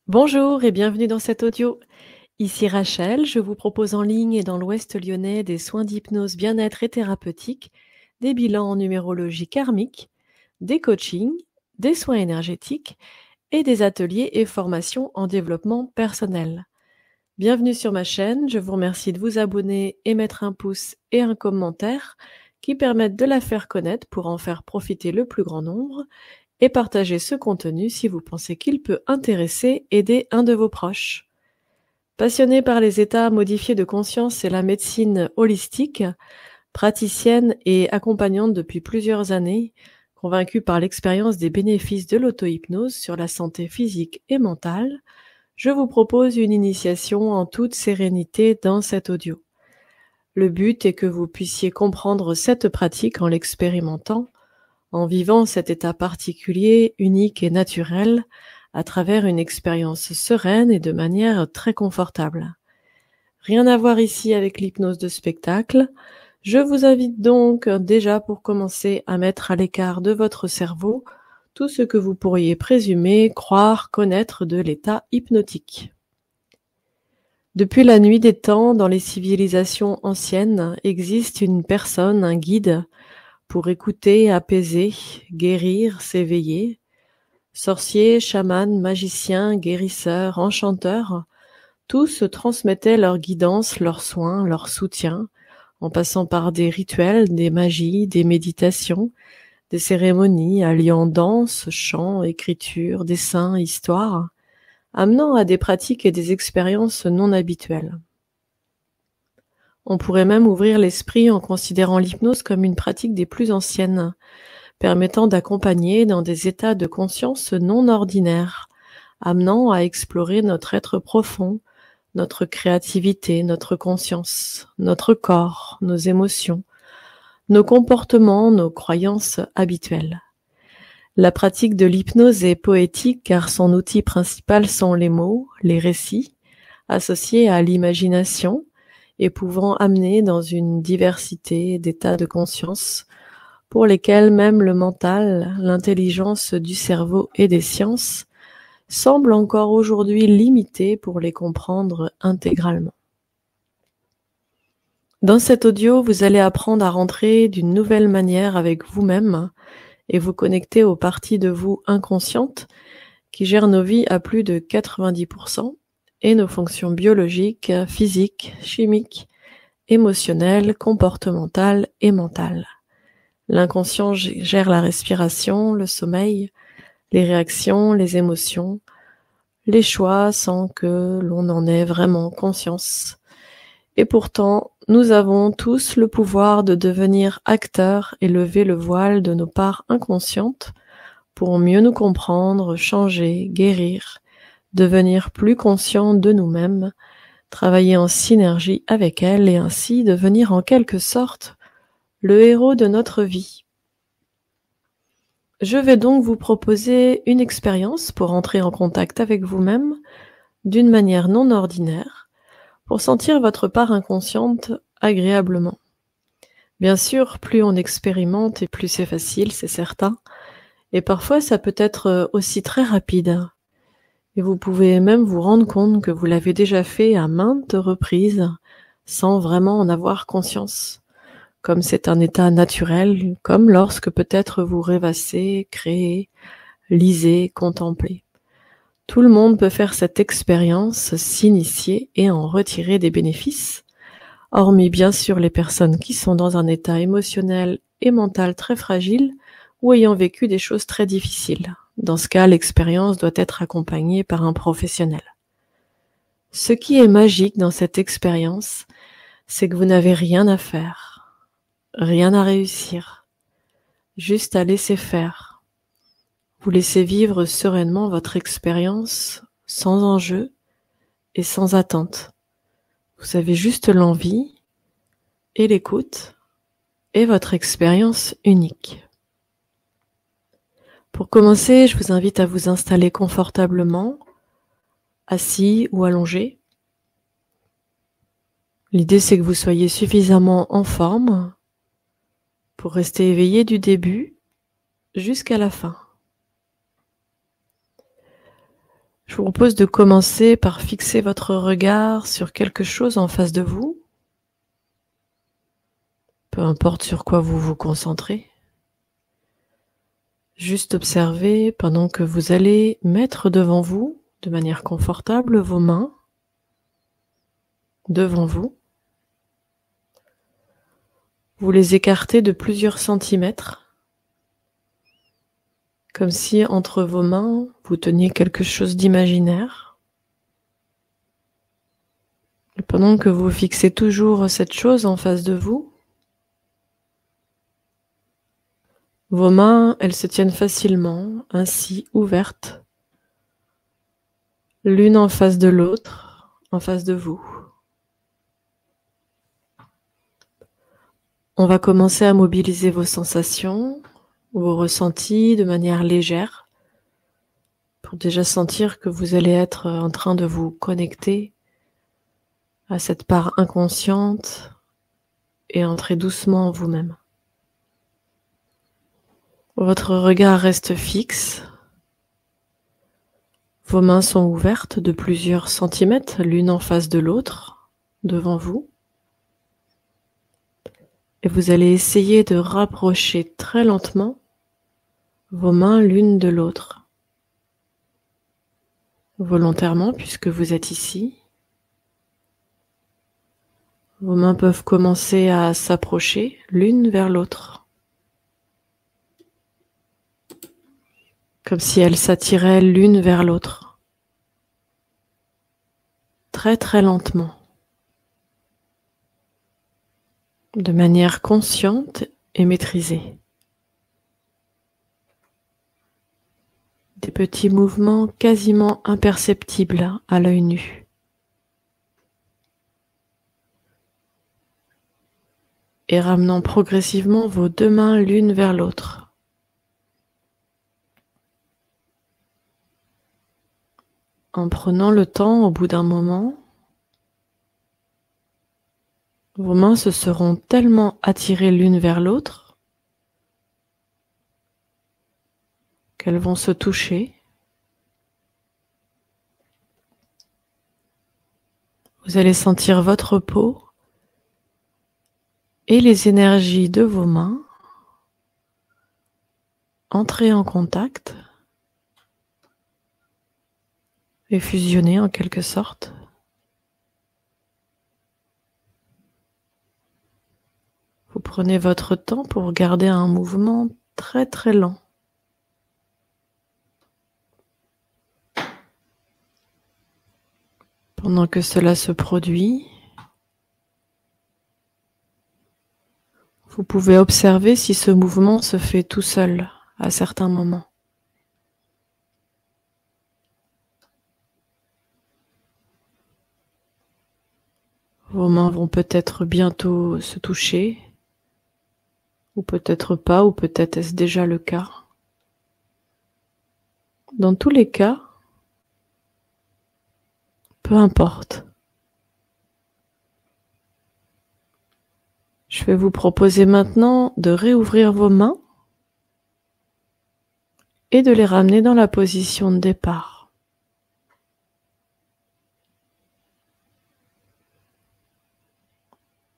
Bonjour et bienvenue dans cet audio. Ici Rachel, je vous propose en ligne et dans l'Ouest lyonnais des soins d'hypnose bien-être et thérapeutique, des bilans en numérologie karmique, des coachings, des soins énergétiques et des ateliers et formations en développement personnel. Bienvenue sur ma chaîne, je vous remercie de vous abonner et mettre un pouce et un commentaire qui permettent de la faire connaître pour en faire profiter le plus grand nombre et partagez ce contenu si vous pensez qu'il peut intéresser, aider un de vos proches. Passionnée par les états modifiés de conscience et la médecine holistique, praticienne et accompagnante depuis plusieurs années, convaincue par l'expérience des bénéfices de l'auto-hypnose sur la santé physique et mentale, je vous propose une initiation en toute sérénité dans cet audio. Le but est que vous puissiez comprendre cette pratique en l'expérimentant, en vivant cet état particulier, unique et naturel, à travers une expérience sereine et de manière très confortable. Rien à voir ici avec l'hypnose de spectacle. Je vous invite donc déjà pour commencer à mettre à l'écart de votre cerveau tout ce que vous pourriez présumer, croire, connaître de l'état hypnotique. Depuis la nuit des temps, dans les civilisations anciennes, existe une personne, un guide, pour écouter, apaiser, guérir, s'éveiller. Sorciers, chamans, magiciens, guérisseurs, enchanteurs, tous transmettaient leur guidance, leurs soins, leur soutien, en passant par des rituels, des magies, des méditations, des cérémonies alliant danse, chant, écriture, dessin, histoire, amenant à des pratiques et des expériences non habituelles. On pourrait même ouvrir l'esprit en considérant l'hypnose comme une pratique des plus anciennes, permettant d'accompagner dans des états de conscience non ordinaires, amenant à explorer notre être profond, notre créativité, notre conscience, notre corps, nos émotions, nos comportements, nos croyances habituelles. La pratique de l'hypnose est poétique car son outil principal sont les mots, les récits, associés à l'imagination et pouvant amener dans une diversité d'états de conscience pour lesquels même le mental, l'intelligence du cerveau et des sciences semblent encore aujourd'hui limitées pour les comprendre intégralement. Dans cet audio, vous allez apprendre à rentrer d'une nouvelle manière avec vous-même et vous connecter aux parties de vous inconscientes qui gèrent nos vies à plus de 90% et nos fonctions biologiques, physiques, chimiques, émotionnelles, comportementales et mentales. L'inconscient gère la respiration, le sommeil, les réactions, les émotions, les choix sans que l'on en ait vraiment conscience. Et pourtant, nous avons tous le pouvoir de devenir acteurs et lever le voile de nos parts inconscientes pour mieux nous comprendre, changer, guérir, devenir plus conscients de nous-mêmes, travailler en synergie avec elles et ainsi devenir en quelque sorte le héros de notre vie. Je vais donc vous proposer une expérience pour entrer en contact avec vous-même d'une manière non ordinaire, pour sentir votre part inconsciente agréablement. Bien sûr, plus on expérimente et plus c'est facile, c'est certain, et parfois ça peut être aussi très rapide. Et vous pouvez même vous rendre compte que vous l'avez déjà fait à maintes reprises sans vraiment en avoir conscience. Comme c'est un état naturel, comme lorsque peut-être vous rêvassez, créez, lisez, contemplez. Tout le monde peut faire cette expérience, s'initier et en retirer des bénéfices, hormis bien sûr les personnes qui sont dans un état émotionnel et mental très fragile ou ayant vécu des choses très difficiles. Dans ce cas, l'expérience doit être accompagnée par un professionnel. Ce qui est magique dans cette expérience, c'est que vous n'avez rien à faire. Rien à réussir, juste à laisser faire. Vous laissez vivre sereinement votre expérience sans enjeu et sans attente. Vous avez juste l'envie et l'écoute et votre expérience unique. Pour commencer, je vous invite à vous installer confortablement, assis ou allongé. L'idée, c'est que vous soyez suffisamment en forme pour rester éveillé du début jusqu'à la fin. Je Je vous propose de commencer par fixer votre regard sur quelque chose en face de vous, peu importe sur quoi vous vous concentrez. Juste observer pendant que vous allez mettre devant vous, de manière confortable, vos mains devant vous. Vous les écartez de plusieurs centimètres, comme si entre vos mains, vous teniez quelque chose d'imaginaire. Et pendant que vous fixez toujours cette chose en face de vous, vos mains, elles se tiennent facilement, ainsi ouvertes, l'une en face de l'autre, en face de vous. On va commencer à mobiliser vos sensations, vos ressentis de manière légère, pour déjà sentir que vous allez être en train de vous connecter à cette part inconsciente et entrer doucement en vous-même. Votre regard reste fixe. Vos mains sont ouvertes de plusieurs centimètres, l'une en face de l'autre, devant vous. Et vous allez essayer de rapprocher très lentement vos mains l'une de l'autre. Volontairement, puisque vous êtes ici. Vos mains peuvent commencer à s'approcher l'une vers l'autre. Comme si elles s'attiraient l'une vers l'autre. Très très lentement. De manière consciente et maîtrisée. Des petits mouvements quasiment imperceptibles à l'œil nu. Et ramenant progressivement vos deux mains l'une vers l'autre. En prenant le temps, au bout d'un moment, vos mains se seront tellement attirées l'une vers l'autre qu'elles vont se toucher. Vous allez sentir votre peau et les énergies de vos mains entrer en contact et fusionner en quelque sorte. Vous prenez votre temps pour garder un mouvement très très lent. Pendant que cela se produit, vous pouvez observer si ce mouvement se fait tout seul à certains moments. Vos mains vont peut-être bientôt se toucher, ou peut-être pas, ou peut-être est-ce déjà le cas. Dans tous les cas, peu importe. Je vais vous proposer maintenant de réouvrir vos mains et de les ramener dans la position de départ.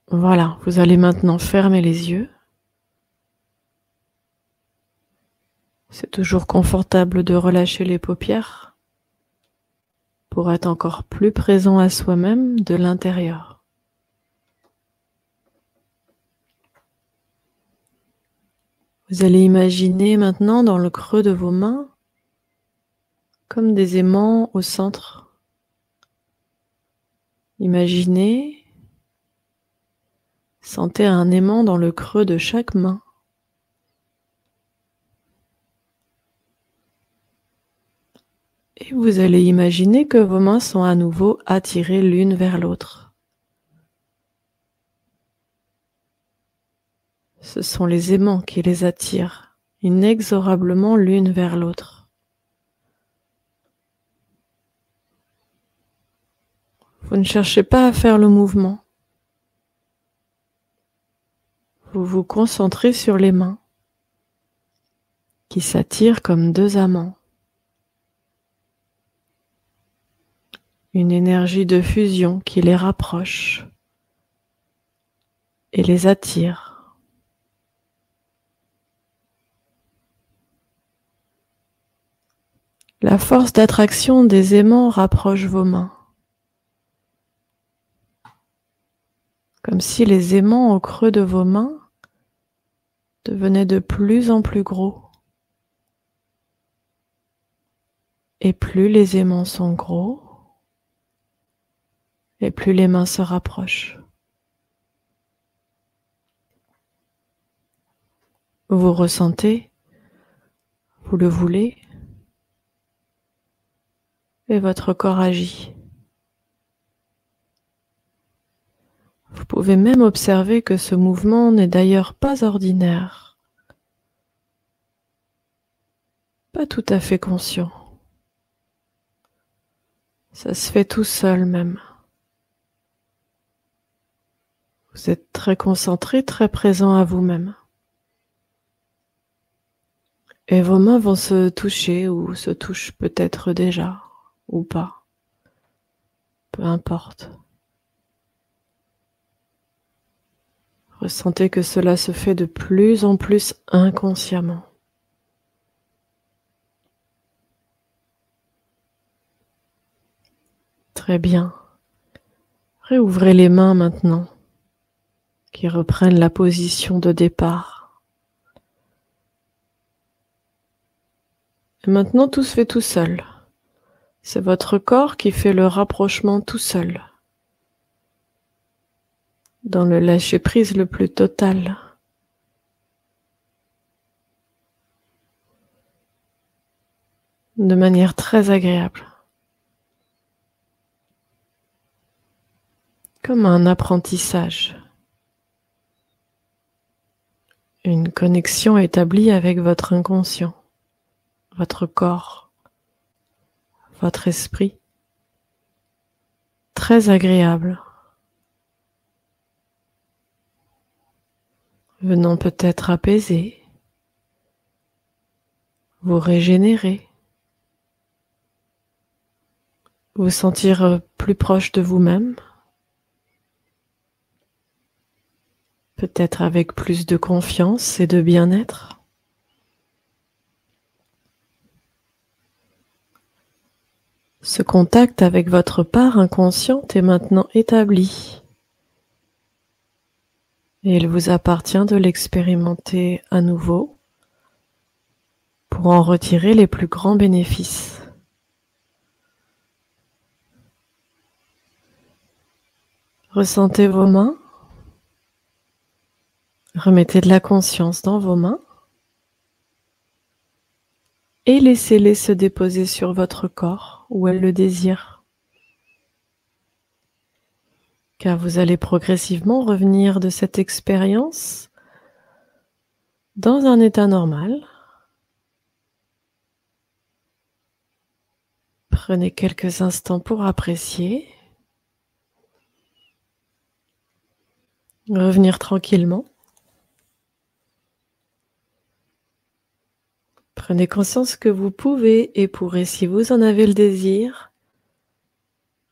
Voilà, vous allez maintenant fermer les yeux. C'est toujours confortable de relâcher les paupières pour être encore plus présent à soi-même de l'intérieur. Vous allez imaginer maintenant dans le creux de vos mains comme des aimants au centre. Imaginez, sentez un aimant dans le creux de chaque main. Et vous allez imaginer que vos mains sont à nouveau attirées l'une vers l'autre. Ce sont les aimants qui les attirent inexorablement l'une vers l'autre. Vous ne cherchez pas à faire le mouvement. Vous vous concentrez sur les mains qui s'attirent comme deux amants. une énergie de fusion qui les rapproche et les attire. La force d'attraction des aimants rapproche vos mains, comme si les aimants au creux de vos mains devenaient de plus en plus gros. Et plus les aimants sont gros, et plus les mains se rapprochent. Vous ressentez, vous le voulez, et votre corps agit. Vous pouvez même observer que ce mouvement n'est d'ailleurs pas ordinaire, pas tout à fait conscient. Ça se fait tout seul même. Vous êtes très concentré, très présent à vous-même. Et vos mains vont se toucher ou se touchent peut-être déjà, ou pas. Peu importe. Ressentez que cela se fait de plus en plus inconsciemment. Très bien. Réouvrez les mains maintenant, qui reprennent la position de départ. Et maintenant, tout se fait tout seul. C'est votre corps qui fait le rapprochement tout seul, dans le lâcher-prise le plus total. De manière très agréable. Comme un apprentissage. Une connexion établie avec votre inconscient, votre corps, votre esprit. Très agréable. Venant peut-être apaiser, vous régénérer, vous sentir plus proche de vous-même, peut-être avec plus de confiance et de bien-être. Ce contact avec votre part inconsciente est maintenant établi. Et il vous appartient de l'expérimenter à nouveau pour en retirer les plus grands bénéfices. Ressentez vos mains. Remettez de la conscience dans vos mains et laissez-les se déposer sur votre corps où elles le désirent. Car vous allez progressivement revenir de cette expérience dans un état normal. Prenez quelques instants pour apprécier. Revenir tranquillement. Prenez conscience que vous pouvez et pourrez, si vous en avez le désir,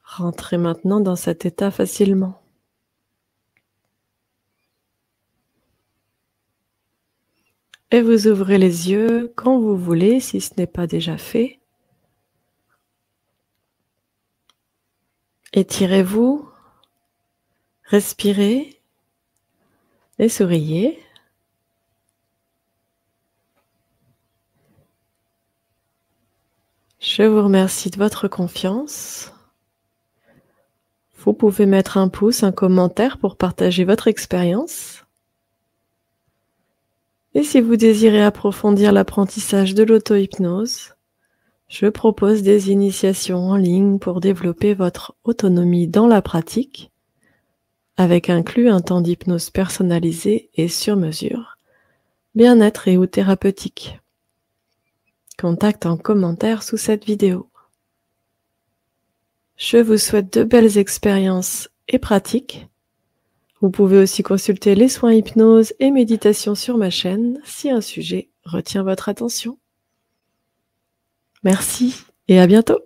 rentrer maintenant dans cet état facilement. Et vous ouvrez les yeux quand vous voulez, si ce n'est pas déjà fait. Étirez-vous, respirez et souriez. Je vous remercie de votre confiance. Vous pouvez mettre un pouce, un commentaire pour partager votre expérience. Et si vous désirez approfondir l'apprentissage de l'auto-hypnose, je propose des initiations en ligne pour développer votre autonomie dans la pratique, avec inclus un temps d'hypnose personnalisé et sur mesure, bien-être et ou thérapeutique. Contact en commentaire sous cette vidéo. Je vous souhaite de belles expériences et pratiques. Vous pouvez aussi consulter les soins hypnose et méditation sur ma chaîne si un sujet retient votre attention. Merci et à bientôt.